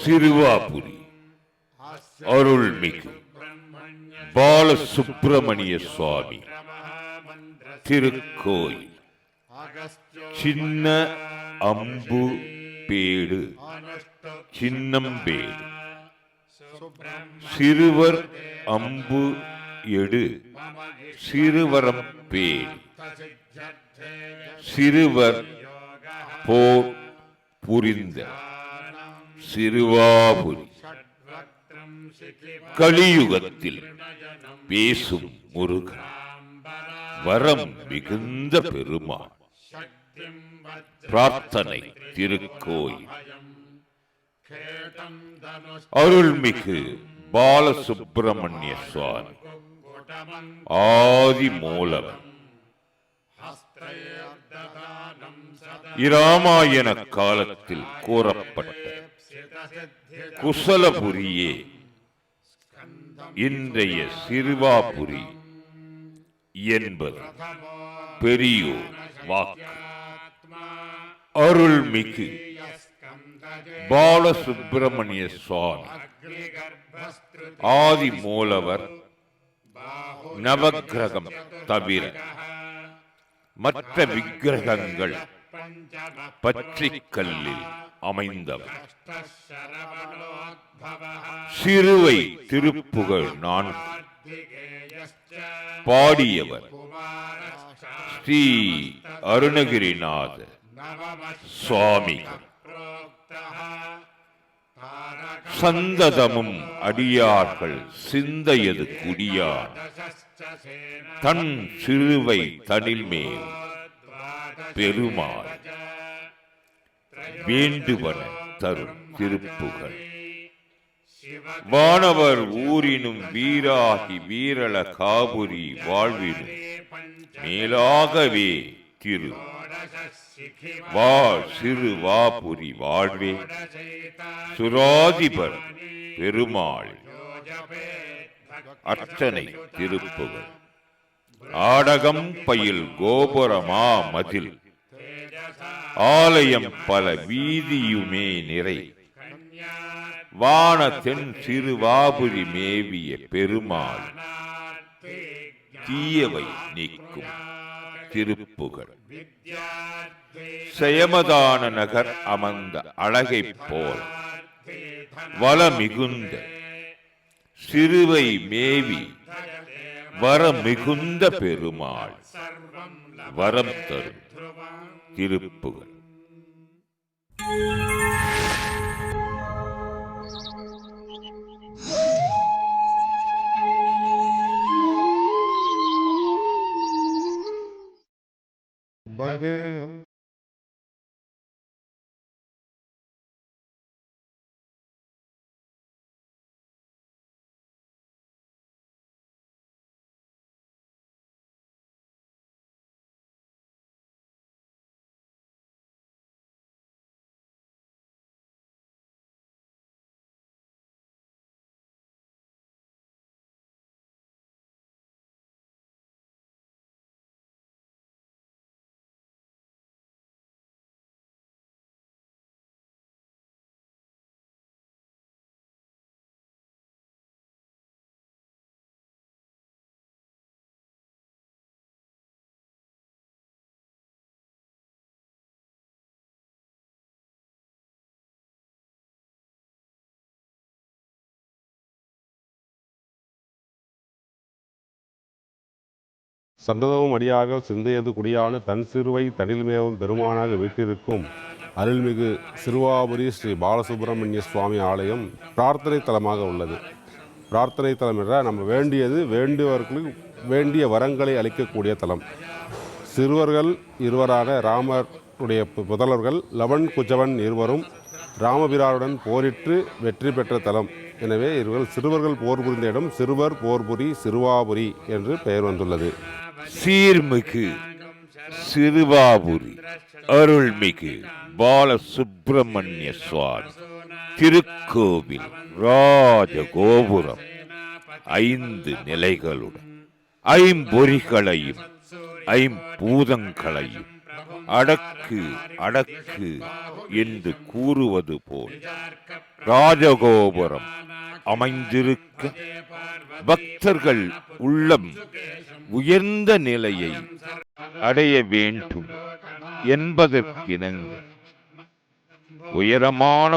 சிறுவாபுரி அருள்மிகு பாலசுப்பிரமணிய சுவாமி திருக்கோயில் சின்ன அம்பு பேடு சின்னம்பேடு சிறுவர் அம்பு எடு சிறுவரம் பேடு சிறுவர் போர் புரிந்த சிறுவாபுரி கலியுகத்தில் பேசும் முருகன் வரம் மிகுந்த பெருமான் பிரார்த்தனை திருக்கோயில் அருள்மிகு பாலசுப்பிரமணிய சுவாமி ஆதி மூலவன் இராமாயண காலத்தில் கூறப்பட்ட குசலபுரியே இன்றைய சிறுவாபுரி என்பது பெரியோர் வாக்கு. அருள்மிகு பாலசுப்பிரமணிய சுவாமி ஆதி மூலவர் நவக்கிரகம் தவிர மற்ற விக்கிரகங்கள் பச்சைக்கல்லில் அமைந்தவர். சிறுவை திருப்புகழ் 4 பாடியவர் ஸ்ரீ அருணகிரிநாத சுவாமிகள். சந்ததமும் அடியார்கள் சிந்தையது குடியான் தன் சிறுவை தனில்மேல் பெருமாள் வேண்டுவன தரும் திருப்புகழ். வானவர் ஊரினும் வீராகி வீரள காபுரி வாழ்வினும் மேலாகவே திரு வாழ் சிறுவாபுரி வாழ்வே சுராதிபர் பெருமாள் அர்ச்சனை திருப்புகழ். ஆடகம் பயில் கோபுரமா மதில் ஆலயம் பல வீதியுமே நிறை வான தென் சிறுவாபுரி மேவிய பெருமாள் தீயவை நீக்கும் திருப்புகழ். செயமதான நகர் அமர்ந்த அழகை போல் வளமிகுந்த சிறுவை மேவி வர மிகுந்த பெருமாள் வரம் தரும் திருப்புகழ். சந்ததமும் அடியார்கள் சிந்தையது குடியான தன் சிறுவை தனில்மேவும் பெருமானாக வீட்டிற்கும் அருள்மிகு சிறுவாபுரி ஸ்ரீ பாலசுப்பிரமணிய சுவாமி ஆலயம் பிரார்த்தனை தலமாக உள்ளது. பிரார்த்தனை தலம் என்றால் நம்ம வேண்டியது வேண்டியவர்களுக்கு வேண்டிய வரங்களை அளிக்கக்கூடிய தலம். சிறுவர்கள் இருவரான ராமருடைய புதல்வர்கள் லவன் குஜவன் இருவரும் ராமபிரானுடன் போரிட்டு வெற்றி பெற்ற தலம். எனவே இவர்கள் சிறுவர்கள் போர் புரிந்த இடம் சிறுவர் போர்புரி சிறுவாபுரி என்று பெயர் வந்துள்ளது. சீர்மிகு சிறுவாபுரி அருள்மிகு பாலசுப்பிரமணிய சுவாமி திருக்கோவில் ராஜகோபுரம் 5 நிலைகளுடன் ஐம்பொறிகளையும் ஐம்பூதங்களையும் அடக்கு அடக்கு என்று கூறுவது போல் ராஜகோபுரம் அமைந்திருக்க பக்தர்கள் உள்ளம் உயர்ந்த நிலையை அடைய வேண்டும் என்பதற்கிணங்க உயரமான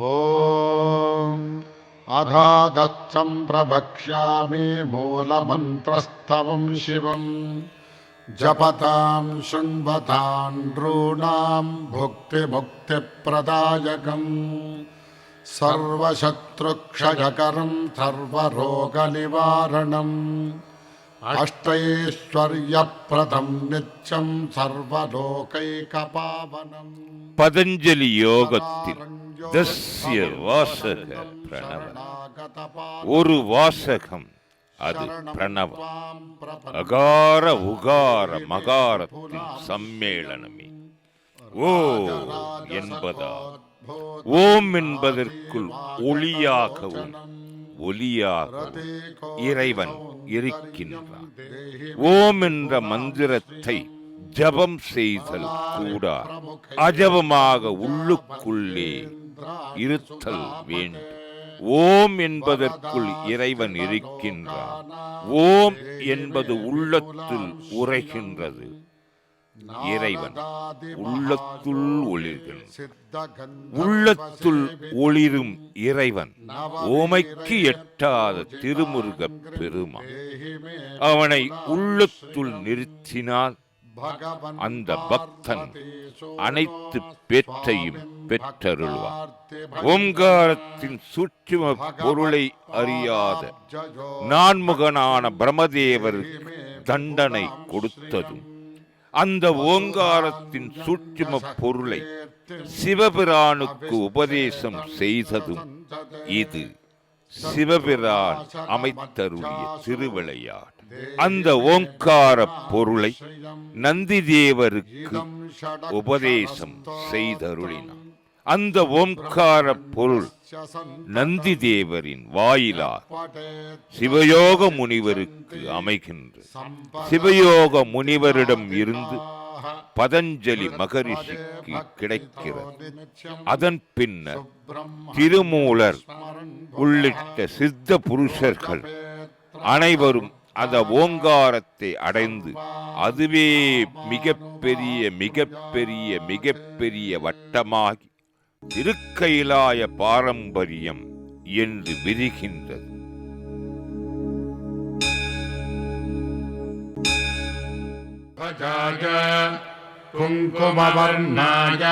ஓம் அதாதச்சம் பிரபக்ஷ்யாமி மூலமந்திரஸ்தவம் சிவம் ஜபதாம் சுண்வதாம் ந்ரூணாம் புக்தி முக்தி பிரதாயகம் சர்வசத்ருக்ஷயகரம் சர்வரோக நிவாரணம் அஷ்டைஸ்வர்யப்ரதம் நித்யம் சர்வலோகைகபாவனம். பதஞ்சலி யோகத்தில் தஸ்ய வாசக பிரணவ ஒரு வாசகம் அது பிரணவம். அகார உகார மகாரத்தின் சம்மேளனமே ஓ என்பதா. ஓம் என்பதற்குள் ஒளியாகவும் ஒலியாகவும் இறைவன் இருக்கின்றான். ஓம் என்ற மந்திரத்தை ஜபம் செய்தல் கூட அஜபமாக உள்ளுக்குள்ளே இருத்தல் வேண்டும். ஓம் என்பதற்குள் இறைவன் இருக்கின்றான். ஓம் என்பது உள்ளத்துள் உரைகின்றது. இறைவன் உள்ளத்துள் ஒளிர்கின்றான். உள்ளத்துள் ஒளிரும் இறைவன் ஓமைக்கு எட்டாத திருமுருகப் பெருமான். அவனை உள்ளத்துள் நிறுத்தினால் அந்த பக்தன் அனைத்து பேற்றையும் பெற்றருள்வான். ஓம்காரத்தின் சூட்சும பொருளை அறியாத நான்முகனான பிரமதேவருக்கு தண்டனை கொடுத்ததும் அந்த ஓங்காரத்தின் சூட்சும பொருளை சிவபிரானுக்கு உபதேசம் செய்ததும் இது சிவபிரான் அமைத்தருளிய திருவிளையாடு. அந்த ஓங்கார பொருளை நந்தி தேவருக்கு உபதேசம் செய்தருளினார். அந்த ஓம்கார பொருள் நந்தி தேவரின் வாயிலார் சிவயோக முனிவருக்கு அமைகின்றது. சிவயோக முனிவரிடம் இருந்து பதஞ்சலி மகரிஷிக்கு கிடைக்கிறது. அதன் பின்னர் திருமூலர் உள்ளிட்ட சித்த புருஷர்கள் அனைவரும் அந்த ஓங்காரத்தை அடைந்து அதுவே மிகப்பெரிய மிகப்பெரிய மிகப்பெரிய வட்டமாகி திருக்கைலாய பாரம்பரியம் என்று விரிகின்றது. पंकजाय कुङ्कुमवर्णाय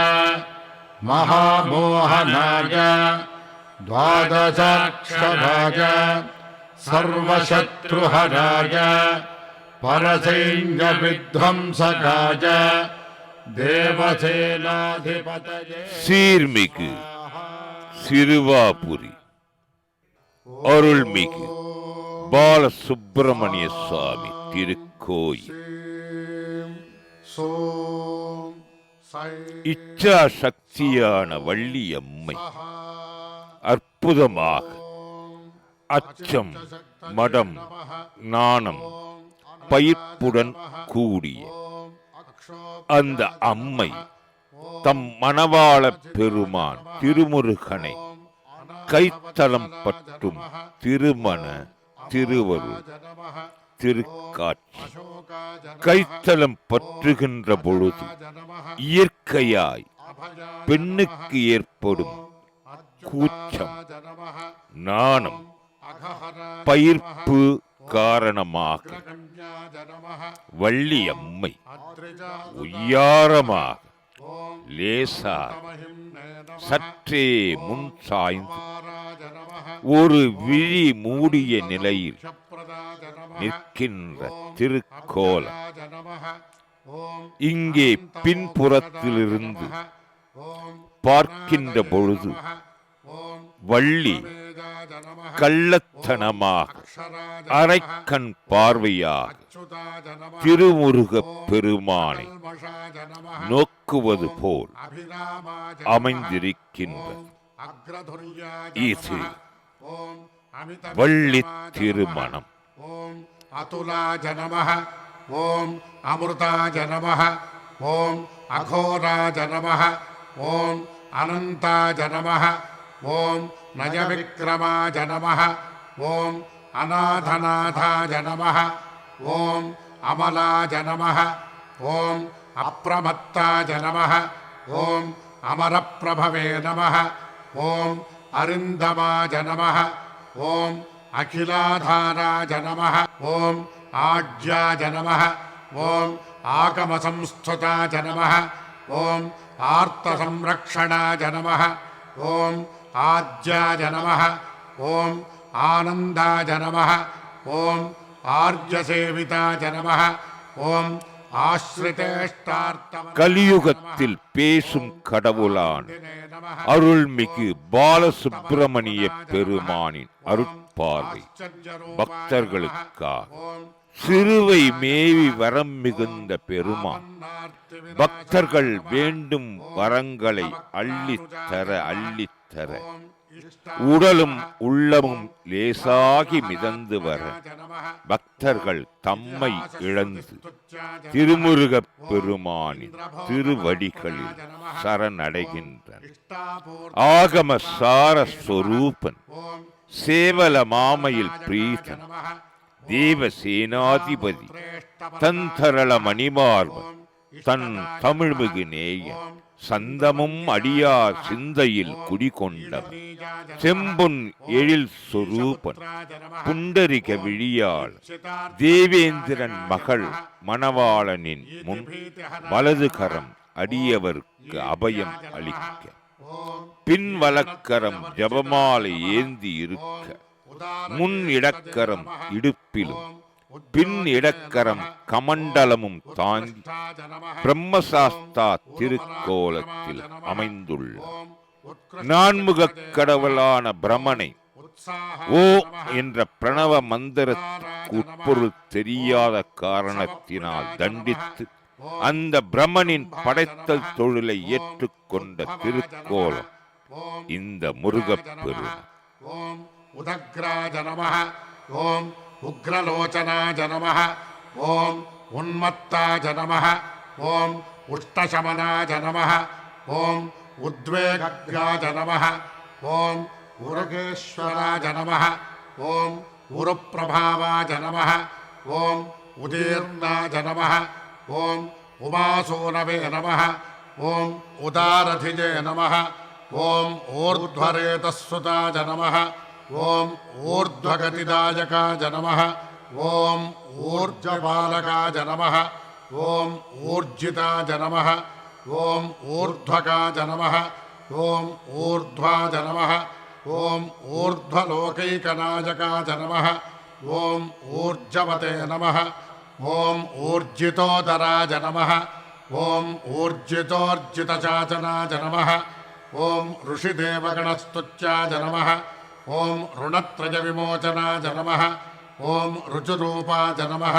महामोहनाय द्वादशाक्षराय सर्वशत्रुहराय परसैन्यविध्वंसकाय देवसेनाधिपतये சீர்மிகு சிறுவாபுரி அருள்மிகு பாலசுப்பிரமணிய சுவாமி திருக்கோயில் இச்சா சக்தியான வள்ளி அம்மை அற்புதமாக அச்சம் மடம் நாணம் பயிர்ப்புடன் கூடிய அந்த அம்மை தம் மணவாள பெருமான் திருமுருகனை கைத்தலம் பற்றும் திருமண திருவருள் திருக்காட்சி. கைத்தலம் பற்றுகின்ற பொழுது இயற்கையாய் பெண்ணுக்கு ஏற்படும் கூச்சம் நாணம் பயிர்ப்பு காரணமாக வள்ளி அம்மை உய்யாரமாக லேசாக சற்றே முன் சாய்ந்து ஒரு விழி மூடிய நிலையில் நிற்கின்ற திருக்கோலம். இங்கே பின்புறத்திலிருந்து பார்க்கின்ற பொழுது வள்ளி கள்ளத்தனமாக அரைக்கண் பார்வையாக திருமுருகப் பெருமானை நோக்குவது போல் அமைந்திருக்கின்றது. இது வள்ளி திருமணம். अतुलाय नमः ओम अमृताय नमः ओम अघोराय नमः ओम अनंताय नमः ओम नयविक्रमाय नमः ओम अनाथनाथाय नमः ओम अमलाय नमः ओम अप्रमत्ताय नमः ओम अमरप्रभवे नमः ओम अरिन्दमाय नमः ओम अखिलाधाराय नमः ओम आज्याय नमः ओम आगमसंस्थुताय नमः ओम आर्तसंरक्षणाय नमः ओम आज्याय नमः ओम आनन्दाय नमः ओम आर्यसेविताय नमः ओम கலியுகத்தில் பேசும் கடவுளான் அருள்மிகு பாலசுப்பிரமணிய பெருமானின் அருட்பார்வை பக்தர்களுக்காக. சிறுவை மேவி வரம் மிகுந்த பெருமான் பக்தர்கள் வேண்டும் வரங்களை அள்ளித்தர உடலும் உள்ளமும் லேசாகி மிதந்து வர பக்தர்கள் தம்மை இழந்து திருமுருகப் பெருமானின் திருவடிகளில் சரணடைகின்றனர். ஆகம சார ஸ்வரூபன் சேவல மாமையில் பிரீதன் தேவசேனாதிபதி தந்தரள மணிமார்பன் தன் தமிழ்மிகு நேயன் சந்தமும் அடியார் சிந்தையில் குடிகொண்டவன் செம்பொன் எழில் சொரூபன் புண்டரிக விழியாள் தேவேந்திரன் மகள் மணவாளனின் முன் வலது கரம் அடியவர்க்கு அபயம் அளிக்க பின் வலக்கரம் ஜபமாலை ஏந்தி இருக்க முன் இடக்கரம் இடுப்பிலும் பின் இடக்கரம் கமண்டலமும் தாங்கி பிரம்மசாஸ்தா திருக்கோலத்தில் அமைந்துள்ள நான்முகக் கடவுளான பிரமனை ஓ என்ற பிரணவ மந்திரத்திற்கு உட்பொருள் தெரியாத காரணத்தினால் தண்டித்து அந்த பிரமனின் படைத்தல் தொழிலை ஏற்றுக்கொண்ட திருக்கோலம் இந்த முருகப்பெருமான். ओम उग्रलोचनाय नमः ओम उन्मत्ताय नमः ओम उष्टशमनाय नमः ओम उद्वेगज्ञाय नमः ओम उरगेश्वराय नमः ओम उरुप्रभावाय नमः ओम उदीर्णाय नमः ओम उमासूनवे नमः ओम उदारथिजे नमः ओम ऊर्ध्वरेतस्सुताय नमः ओम ऊर्ध्वगतिदायकाय नमः ओम ऊर्जबालकाय नमः ஓம் ஊர்ஜிதாஜ நமः ஓம் ஊர்த்வகாஜ நமः ஓம் ஊர்த்வாஜ நமः ஓம் ஊர்த்வலோகைகநாயகாஜ நமः ஓம் ஊர்ஜவதே நமः ஓம் ஊர்ஜிதோதராஜ நமः ஓம் ஊர்ஜிதோர்ஜிதசாசனாஜ நமः ஓம் ऋषिदेवगणस्तुत्याज नमः ओम ऋणत्रयविमोचनाज नमः ओम ऋजुरूपाज नमः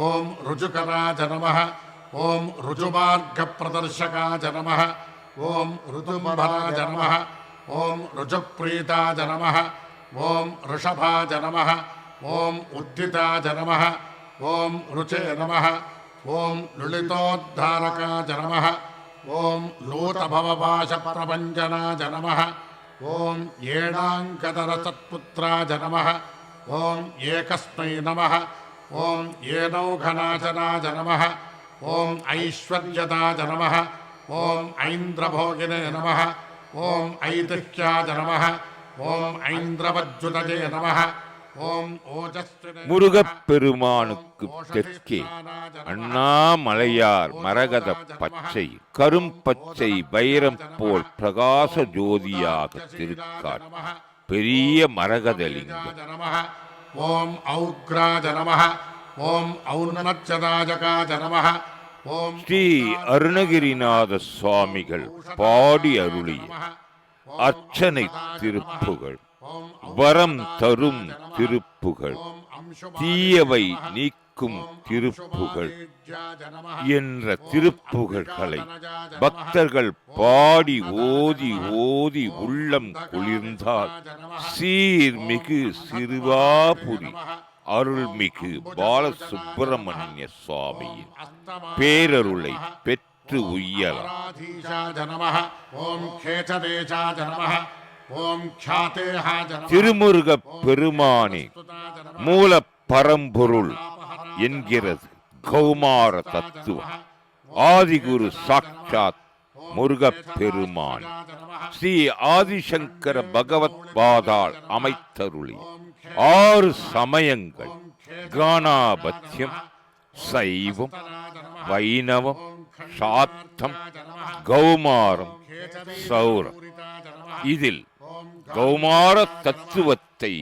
ओम ऋजुकराज नमः ओम ऋजुमार्गप्रदर्शकाज नमः ओम ऋतुम्भराज नमः ओम ऋजुप्रीताज नमः ओम ऋषभाज नमः ओम उद्दिताज नमः ओम ऋचे नमः ओम लुलितोद्धारकाज नमः ओम लूतभवपाशप्रभञ्जनाज नमः ओम येणाङ्कधरसत्पुत्राज नमः ओम एकस्मै नमः ओम येनौघनाशनाज नमः ओम ऐश्वर्यदाज नमः ओम ऐन्द्रभोगिने नमः ओम ऐतिह्याज नमः ओम ऐन्द्रवज्जुतजे नमः ओम ओजस्विने முருகப் பெருமானுக்கு தெற்கே அண்ணாமலையார் மரகத பச்சை கரும்பச்சை வைரம் போல் பிரகாச ஜோதியாக திருக்காட் பெரிய மரகதலிங்கம். ஓம் ஔக்ராஜ நமः ஓம் ஔன்னச்சதாஜகாஜ நமः ஓம் ஸ்ரீ அருணகிரிநாத சுவாமிகள் பாடி அருளிய அர்ச்சனை திருப்புகழ், வரம் தரும் திருப்புகழ், தீயவை நீக்கும் திருப்புகழ் என்ற திருப்புகழ்களை பக்தர்கள் பாடி ஓதி ஓதி உள்ளம் குளிர்ந்தால் சீர்மிகு சிறுவாபுரி அருள்மிகு பாலசுப்பிரமணிய சுவாமியின் பேரருளை பெற்று உய்யலாம். திருமுருகப் பெருமானே மூல பரம்பொருள் என்கிறது கௌமார தத்துவம். ஆதிகுரு சாட்சாத் முருகப் பெருமான் ஸ்ரீ ஆதிசங்கர பகவத் பாதால் அமைத்தருளி 6 சமயங்கள் கானாபத்தியம், சைவம், வைணவம், சாத்தம், கௌமாரம், சௌரம். இதில் கௌமார தத்துவத்தை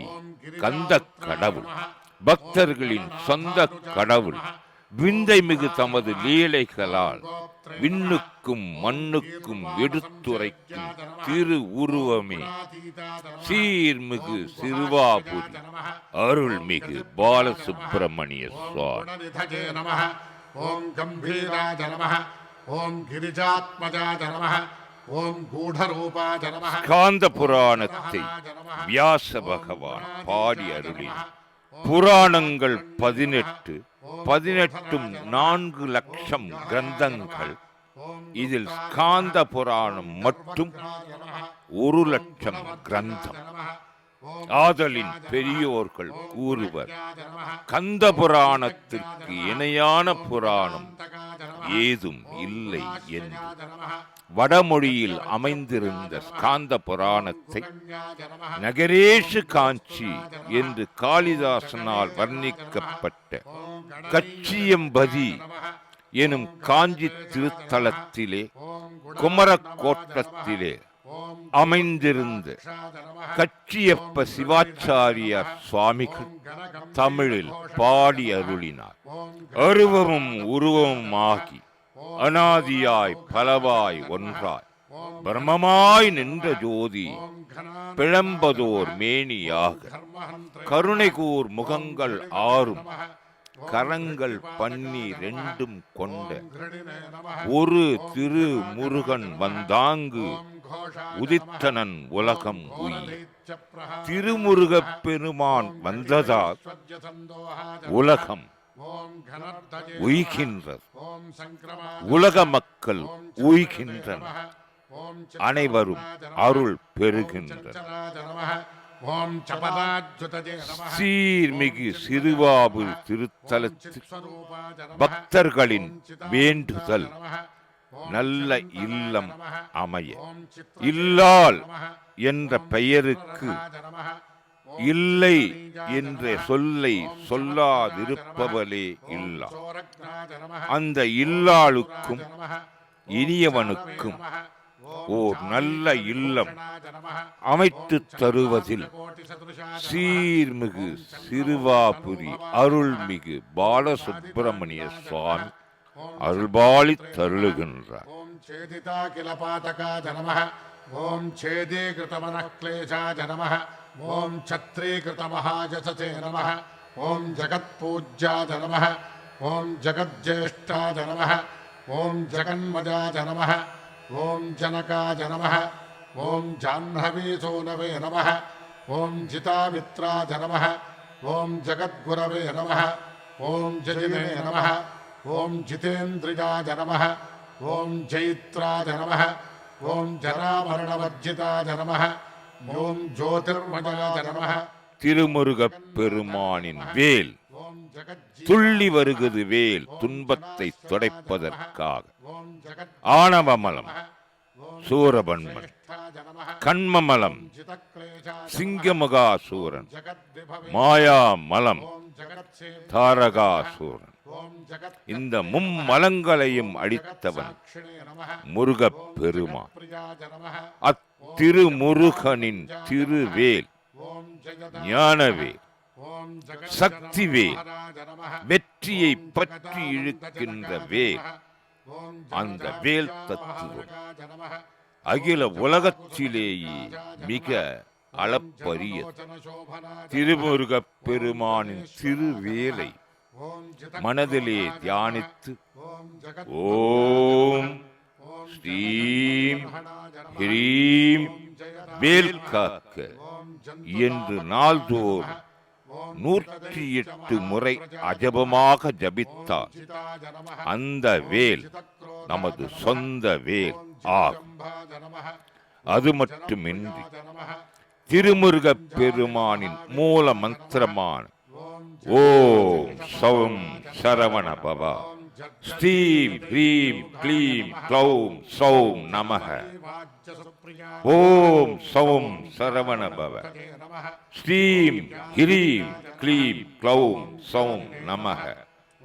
கந்த கடவுள், பக்தர்களின் சொந்த கடவுள், விந்தை மிகு தமது லீலைகளால் விண்ணுக்கும் மண்ணுக்கும் எடுத்துரைக்கும் திரு உருவமே சீர்மிகு சிறுவாபுரி அருள்மிகு பாலசுப்பிரமணிய சுவாமி. ஓம் கம்பீராஜ நமः ஓம் கிரிஜாத்மஜாஜ நமः ஓம் கூடரூபாஜ நமः. ஸ்காந்த புராணத்தை வியாச பகவான் பாடி அருளினார். புராணங்கள் 18, 18ம் 4 லட்சம் கிரந்தங்கள். இதில் ஸ்காந்த புராணம் மட்டும் 1 லட்சம் கிரந்தம். ஆதலின் பெரியோர்கள் கூறுவர், கந்த புராணத்திற்கு இணையான புராணம் ஏதும் இல்லை என்று. வடமொழியில் அமைந்திருந்த ஸ்காந்த புராணத்தை நகரேஷு காஞ்சி என்று காளிதாசனால் வர்ணிக்கப்பட்ட கச்சியம்பதி எனும் காஞ்சி திருத்தலத்திலே குமரக்கோட்டத்திலே அமைந்திருந்த கச்சியப்ப சிவாச்சாரியார் சுவாமிகள் தமிழில் பாடி அருளினார். அருவமும் உருவமும் ஆகி அனாதியாய் பலவாய் ஒன்றாய் பிரம்மமாய் நின்ற ஜோதி பிழம்பதோர் மேனியாக கருணைகூர் முகங்கள் 6ம் கரங்கள் 12 கொண்ட ஒரு திரு முருகன் வந்தாங்கு உதித்தனன் உலகம் உய். திருமுருகப் பெருமான் வந்ததால் உலகம் உய்கின்றது, உலக மக்கள் உய்கின்றனர், அனைவரும் அருள் பெறுகின்றனர். சீர்மிகு சிறுவாபுரி திருத்தலத்தில் பக்தர்களின் வேண்டுதல் நல்ல இல்லம் அமைய, இல்லால் என்ற பெயருக்கு இல்லை என்ற சொல்லை சொல்லாதிருப்பவளே இல்லா. அந்த இல்லாளுக்கும் இனியவனுக்கும் ஓர் நல்ல இல்லம் அமைத்து தருவதில் சீர்மிகு சிறுவாபுரி அருள்மிகு பாலசுப்பிரமணிய சுவாமி அருள்பாலி தருளுகின்றார். ஓம் சேதிதா கிலபாதகாய நமः. ஓம் சேதீகிருதமனக்லேசாய நமः. ஓம் சத்ரீகிருதமஹாயசசே நமः. ஓம் ஜகத்பூஜ்யாய நமः. ஓம் ஜகஜ்ஜேஷ்டாய நமः. ஓம் ஜகன்மஜாய நமः. ஓம் ஜனகாய நமः. ஓம் ஜாஹ்னவீசூனவே நமः. ஓம் ஜிதாமித்ராய நமः. ஓம் ஜகத்குரவே நமः. ஓம் ஜயிமே நமः. ஓம் ஜிதேந்திரியாய நமः. ஓம் ஜைத்ராய நமः. ஓம் ஜராமரணவர்ஜிதாய நமः. ஓம் ஜோதிர்மயாய நமः. திருமுருகப் பெருமானின் வேல் ஓம் ஜகஜ்ஜீ துள்ளி வருகிறது வேல் துன்பத்தை துடைப்பதற்காக. ஓம் ஜகத் ஆணவமலம் சூரபன்மன், நமः. கண்மமலம் ஜிதக்லேசாய சிங்கமகாசூரன், ஜகத்விபவே மாயாமலம் ஓம் ஜகத்சே தாரகாசூரன், ஓம் ஜகத் இந்த மும்மலங்களையும் அடித்தவன் சாட்சிணே நமः. முருகப் பெருமான். பிரியாய நமः. அத்திருமுருகனின் திருவேல் ஓம் ஜெயத ஞானவேல், ஓம் ஜகத் சக்திவேல், மகாராஜ நமः. வெற்றியை பற்றி இழுக்கின்ற வேல். ஓம் அந்த வேல் தத்துவம் ஜகதாஜ நமः. அகில உலகத்திலேயே மிக அளப்பரியது. ஜனசோபனாஜ திருமுருகப் பெருமானின் திருவேலை ஓம் ஜித மனதிலே தியானித்து ஓம் ஜகத் ஓம் ஓம் ஸ்ரீம் மகாராஜ நமः. ஹ்ரீம் ஜெயத வேல் காக்க ஓம் என்று நாள்தோறும் 108 முறை அஜபமாக ஜபித்தார். ஜிதாஜ நமः. அந்த வேல் ஜிதக்ரோதாஜ நமது நமः. சொந்த வேல் ஓம் ஆகும். ஜிதஜம்பாஜ நமः. அது மட்டுமின்றி ஜனப்ரியாஜ நமः. திருமுருகப் பெருமானின் மூல மந்திரமான ஓம் ஓம் சௌம் சரவண பவா ஓம் ஜத் ஸ்ரீம் ஹ்ரீம் க்ளீம் க்ளௌம் சௌம் நமः. வாஜ்ய சுப்ரியா ஓம் சௌம் சரவண பவ தே நமः. ஸ்ரீம் ஹ்ரீம் க்ளீம் க்ளௌம் சௌம் நமः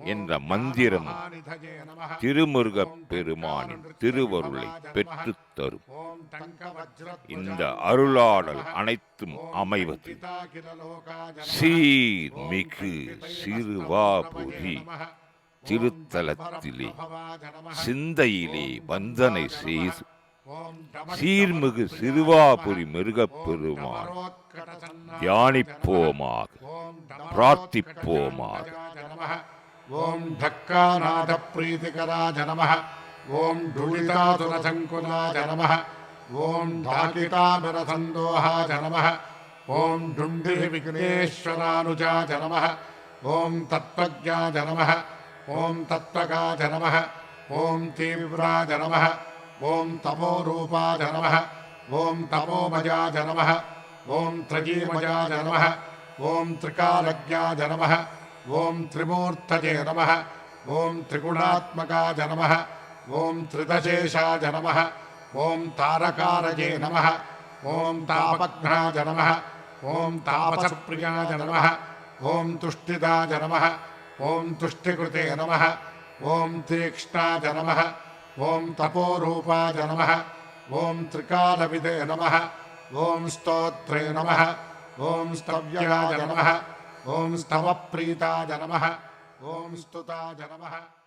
என்ற மந்திரம் ஆனிதஜே நமः. திருமுருகப் பெருமானின் திருவருளை பெற்றுத் தரும். ஓம் டங்கவஜ்ர இந்த அருளாடல் அனைத்தும் அமைவது பிதாகில லோகாஜ நமः. சீர்மிகு சிறுவாபுரி நமः. திருத்தலத்திலே பவாஜ நமः. சிந்தையிலே வந்தனை செய்து ஓம் டம சீர்மிகு சிறுவாபுரி மிருகப் பெருமான் பரோத்கட சன்னா தியானிப்போமாக, ஓம் டம பிரார்த்திப்போமாக. நமः. ஓம் ढक्कानाथ प्रीतिकराज नमः. ஓம் ढुलितासुरसङ्कुलाज नमः. ஓம் ढाकितामरसन्दोहाज नमः. ஓம் ढुण्डिविघ्नेश्वरानुजाज नमः. ஓம் तत्त्वज्ञाज नमः. ஓம் तत्त्वकाज नमः. ஓம் तीव्राज नमः. ஓம் तपोरूपाज नमः. ஓம் तपोमजाज नमः. ஓம் त्रयीमजाज नमः. ஓம் त्रिकालज्ञाज नमः. ஓம் त्रिमूर्तये नमः. ஓம் त्रिगुणात्मकाज नमः. ஓம் त्रिदशेषाज नमः. ஓம் तारकारये नमः. ஓம் तापघ्नाज नमः. ஓம் तापसप्रियाज नमः. ஓம் तुष्टिदाज नमः. ஓம் तुष्टिकृते नमः. ஓம் तीक्ष्णाज नमः. ஓம் तपोरूपाज नमः. ஓம் त्रिकालविदे नमः. ஓம் स्तोत्रे नमः. ஓம் स्तव्याज नमः. ஓம் स्तवप्रीताज नमः. ஓம் स्तुताज नमः.